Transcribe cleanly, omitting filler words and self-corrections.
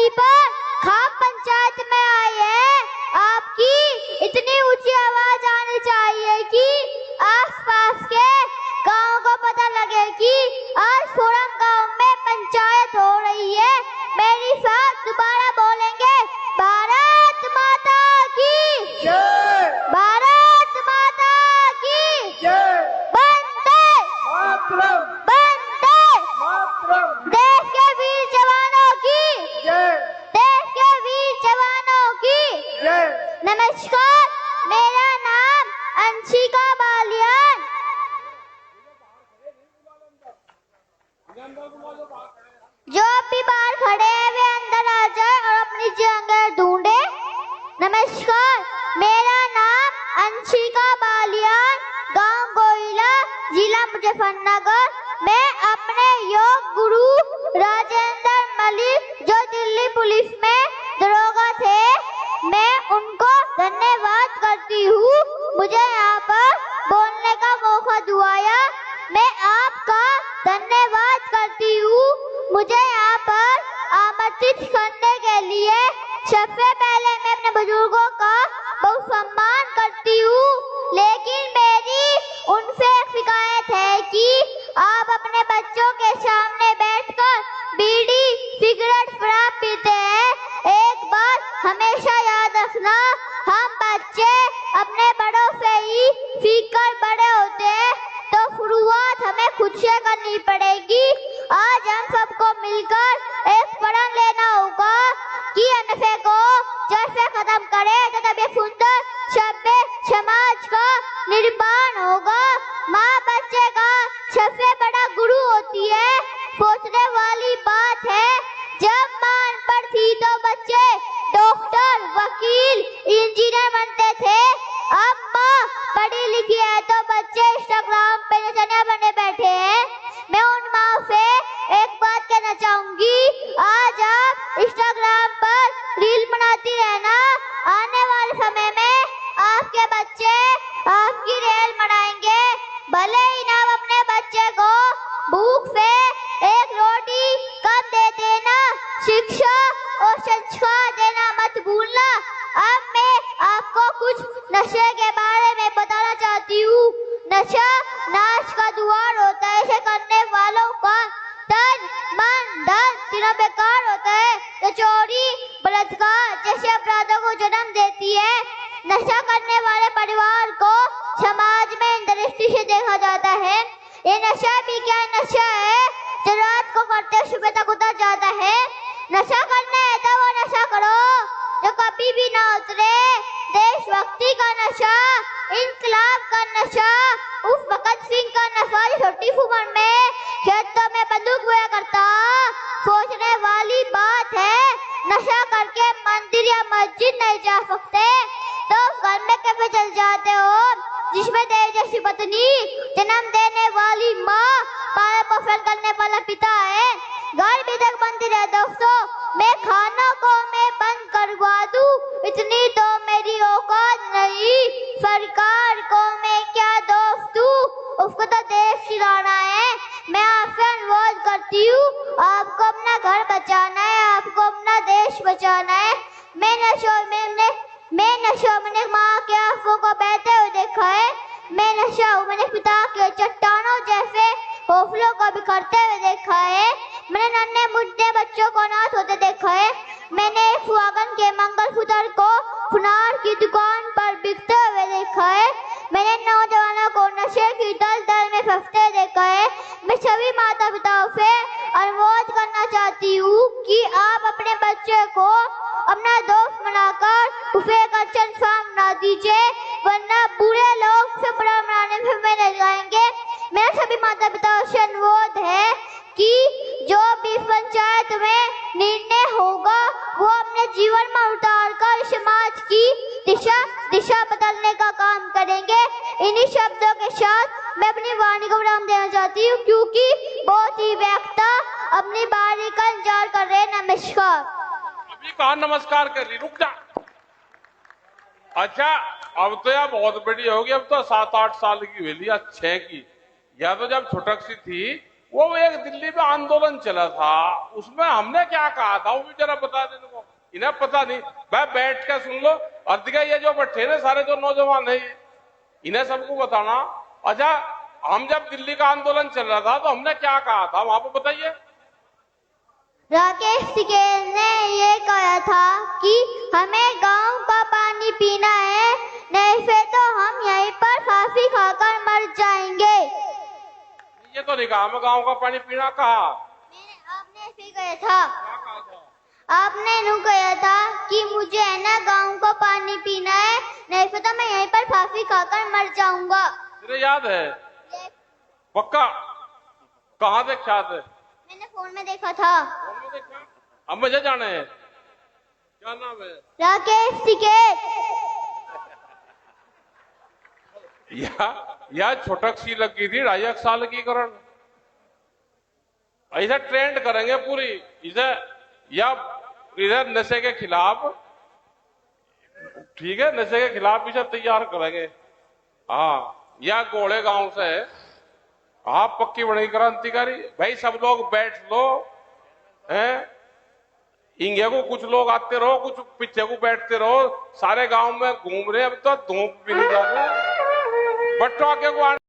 धरती पर खाप पंचायत में आई है। आपकी इतनी ऊंची आवाज आनी चाहिए कि आसपास के गांव को पता लगे कि आज फोरम गांव में पंचायत हो रही है। मेरी साथ दोबारा बोलेंगे, भारत माता की जय, भारत माता की जय, वंदे मातरम, वंदे मातरम, देश के वीर जवानों की जय, देश के वीर जवानों की जय। नमस्कार, मेरा नाम अंशिका बालियान। जो भी बाहर खड़े हैं वे अंदर आ जाए और अपनी जगह ढूंढे। नमस्कार, मेरा नाम अंशिका बालियान, गांव गोइला, जिला मुजफ्फरनगर। मैं अपने योग गुरु राजेंद्र मलिक जो दिल्ली पुलिस में दरोगा थे, मैं उनको धन्यवाद करती हूँ मुझे यहाँ पर बोलने का मौका दिया। मैं आपका धन्यवाद करती हूँ मुझे यहाँ पर आमंत्रित करने के लिए। सबसे पहले मैं अपने बुजुर्गों का बहुत सम्मान करती हूँ, लेकिन मेरी उनसे एक शिकायत है कि आप अपने बच्चों के सामने बैठकर बीड़ी सिगरेट शराब पीते हैं। एक बात हमेशा याद रखना, हम बच्चे अपने बड़ों से ही सीखकर बड़े होते हैं, तो शुरुआत हमें खुद से करनी पड़ेगी। आज हम सबको मिलकर एक प्रण लेना होगा कि नशे को जड़ से खत्म करें, तो तभी सुंदर सभ्य समाज का निर्माण होगा। माँ बच्चे का सबसे बड़ा गुरु होती है। सोचने वाली बात है, जब माँ अनपढ़ थी तो बच्चे डॉक्टर, वकील, इंजीनियर बनते थे। अब माँ पढ़ी लिखी है तो बच्चे इंस्टाग्राम पे नचनिया बने बैठे हैं। मैं उन माँ से एक बात कहना चाहूंगी, आज आप इंस्टाग्राम पर रील बनाती रहना, आने वाले समय में आपके बच्चे आपकी रील बनाएंगे। भले ही ना अपने बच्चे को भूख से एक रोटी कम दे देना, शिक्षा और संस्कार देना मत भूलना। अब मैं आपको कुछ नशे के बारे में बताना चाहती हूँ। नशा नाश का द्वार होता है, इसे करने वालों का तन मन धन तीनों बेकार होता है। तो चोरी बलात्कार जैसे अपराधों को जन्म देती है। नशा करने वाले परिवार को समाज में इन दृष्टि से देखा जाता है। ये नशा भी क्या नशा है जो रात को करते सुबह तक उतर जाता है। नशा करना है तो वो नशा करो जो कभी भी ना उतरे। देशभक्ति का नशा, इनकलाब का नशा, उस भगत सिंह का नशा जो छोटी उम्र में खेतों में बंदूक हुआ करता। सोचने वाली बात है, नशा करके मंदिर या मस्जिद नहीं जा सकते तो घर में कैसे चल जाते हो जिसमें तेरी जैसी पत्नी, जन्म देने वाली माँ, पालन पोषण करने वाला पिता है। घर भी तक मंदिर है दोस्तों। मैं खाना को मैं बंद करवा दूं, इतनी तो मेरी औकात नहीं। सरकार को मैं क्या दोष दूं, उसको तो देश चलाना है। मैं आपसे अनुरोध करती हूँ, आपको अपना घर बचाना है, आपको अपना देश बचाना है। मैं नशा मैंने माँ के आंखों को बहते हुए देखा है। मैं नशा हूँ, मैंने पिता के चट्टानों जैसे हौसलों को बिखरते हुए देखा है। मैंने नन्हे मुन्ने बच्चों को अनाथ होते देखा है। मैंने एक सुहागन के मंगलसूत्र को सुनार की दुकान पर बिकते हुए देखा है। मैंने नौजवानों को नशे की दलदल में फंसते देखा है। मैं सभी माता पिताओं से अनुरोध करना चाहती हूँ कि आप अपने बच्चे को अपना दोस्त बनाकर उसे एक अच्छा इंसान बना दीजिए, वरना बुरे लोग से बुरा बनाने में रह जाएंगे। मेरा सभी माता पिताओं से अनुरोध है कि जो भी पंचायत में निर्णय होगा वो अपने जीवन में उतार कर समाज की दिशा बदलने का काम करेंगे। इन्हीं शब्दों के साथ मैं अपनी वाणी को विराम देना चाहती हूँ, क्योंकि बहुत ही व्यक्ता अपनी बारी का इंतजार कर रहे हैं। नमस्कार। अभी कहा नमस्कार कर रही, रुक जा। अच्छा, अब तो यार बहुत बड़ी होगी, अब तो 7-8 साल की हुई या 6 की। या तो जब छुटक सी थी वो एक दिल्ली में आंदोलन चला था, उसमें हमने क्या कहा था वो भी जरा बता देने को। इन्हें पता नहीं, भाई बैठ के सुन लो। और दिखा ये जो बैठे ना सारे जो नौजवान है, इन्हें सबको बताना। अच्छा, हम जब दिल्ली का आंदोलन चल रहा था तो हमने क्या कहा था वहां पर बताइए। राकेश टिकैत ने ये कहा था कि हमें गांव का पानी पीना है, नहीं फिर तो हम यहीं पर फांसी खाकर मर जाएंगे। ये तो नहीं कहा हमें गांव का पानी पीना, कहा आपने ऐसे कहा था। क्या कहा था? आपने नु कहा था कि मुझे है ना गांव का पानी पीना है, नहीं फिर तो मैं यहीं पर फांसी खाकर मर जाऊंगा। तुझे याद है? पक्का? कहाँ देखा है? मैंने फोन में देखा था। फोन में देखा? अब मुझे जाने हैं। क्या नाम है? राकेश टिकैत। या छोटक सी लगी थी 2.5 साल की करण। ऐसा ट्रेंड करेंगे पूरी इसे, या इधर नशे के खिलाफ, ठीक है, नशे के खिलाफ इसे तैयार करेंगे। हाँ, या गोड़े गांव से आप पक्की बनेगी क्रांतिकारी। भाई सब लोग बैठ लो, हैं? इंगे को कुछ लोग आते रहो, कुछ पीछे को बैठते रहो, सारे गांव में घूम रहे। अब तो धूप भी नहीं जा रहे, बट्टो आगे को